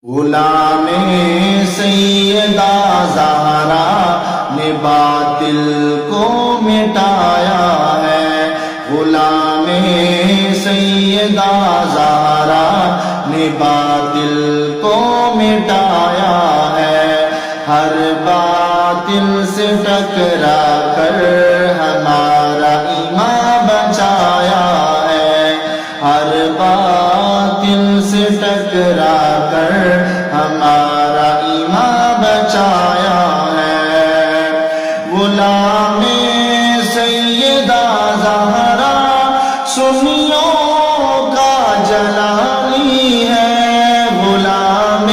غلام سیدہ زہرا نے باطل کو مٹایا ہے، غلام سیدہ زہرا نے باطل کو مٹایا ہے، ہر باطل سے ٹکرا کر ہمارا ایمان بچایا ہے، ہر باطل سے ٹکرا کر ہمارا ایمان بچایا ہے۔ غلام سیدہ زہرا سنیوں کا جلالی ہے، غلام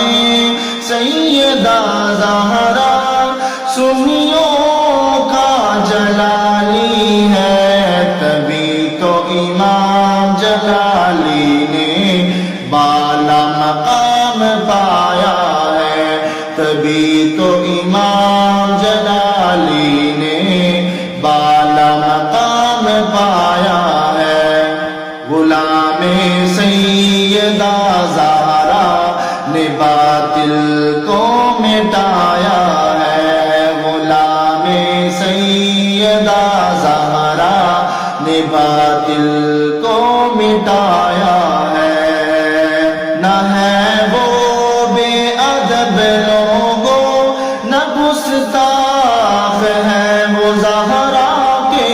سیدہ زہرا سنیوں کا جلالی ہے، تبھی تو امام جلالی نے بالا مقام پایا ہے، تبھی تو امام جلالی نے بالا مقام پایا ہے۔ غلام سیدہ زہرا نے باطل کو مٹایا ہے، غلام سیدہ زہرا نے باطل کو مٹایا ہے۔ نہ ہے وہ بے ادب لوگوں، نہ گستاخ ہے وہ زہرا کے،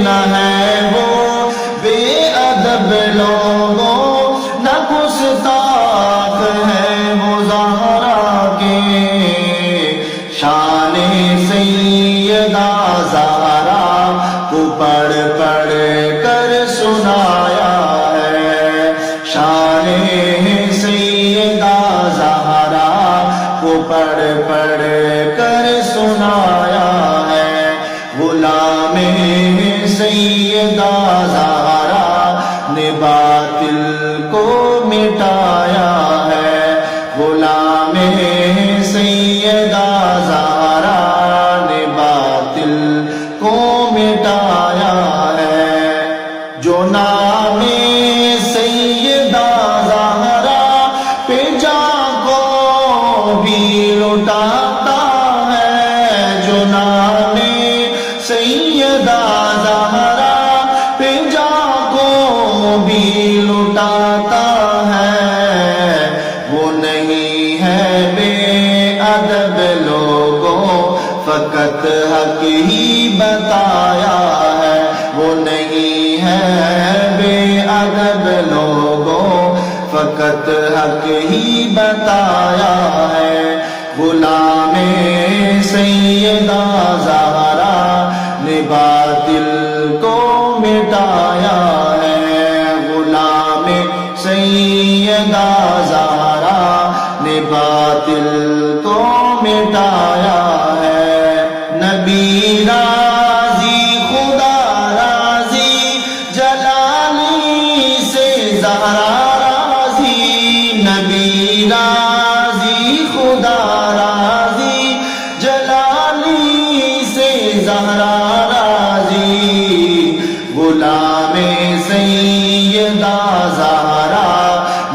نہ ہے وہ بے ادب لوگوں، نہ گستاخ ہے وہ زہرا کے، شان سیدہ زہرا کو پڑھ پڑھ کر سنایا ہے، شان سیدہ زہرا کو پڑھ پڑھ کر سنایا ہے۔ غلام سیدہ زہرا نے باطل کو مٹایا ہے، غلام سیدہ زہرا نے باطل کو مٹایا ہے۔ جو نام سیدہ زہرا پہ جان کو بھی لٹاتا ہے، جو نام سیدہ زہرا پہ جان کو بھی لٹاتا ہے، وہ نہیں ہے بے ادب لوگوں، فقط حق ہی بتایا ہے، وہ نہیں ہے بے ادب لوگوں، فقط حق ہی بتایا ہے۔ غلام سیدہ زہرا نے باطل کو مٹایا ہے، غلام سیدہ زہرا نے باطل کو مٹایا ہے۔ نبی راضی خدا راضی جلالی سے زہرا راضی، نبی راضی خدا راضی جلالی سے زہرا راضی، غلام سیدہ زہرا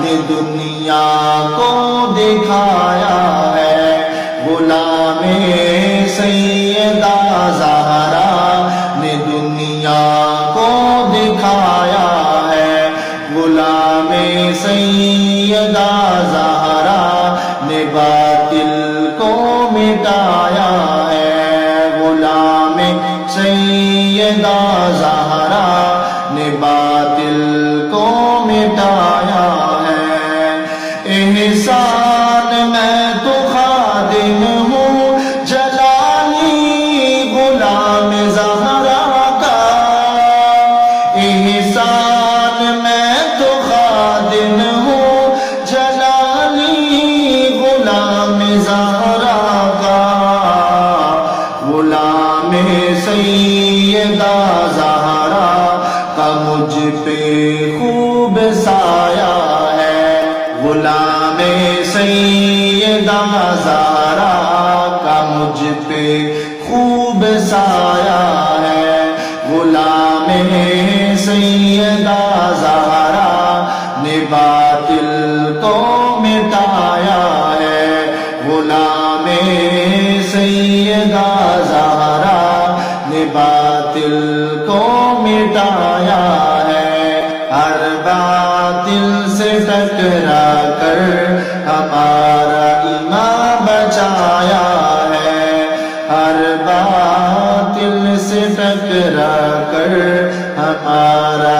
نے دنیا کو دکھایا ہے، غلام سیدہ زہرا نے دنیا کو دکھایا ہے، غلام سیدہ زہرا نے باطل کو مٹایا ہے، غلام سیدہ زہرا نے باطل کو مٹایا ہے۔ احسان میں تو خادم ہوں جلالی غلام زہرا کا، احسان میں تو خادم ہوں جلالی غلام زہرا کا، غلام سیدہ زہرا کا مجھ پہ خوب سایہ ہے، غلام سیدہ زہرا کا مجھ پہ خوب سایہ ہے، غلام سیدہ زہرا نے باطل کو مٹایا مٹایا ہے، ہر باطل سے ٹکرا کر ہمارا ایمان بچایا ہے، ہر باطل سے ٹکرا کر ہمارا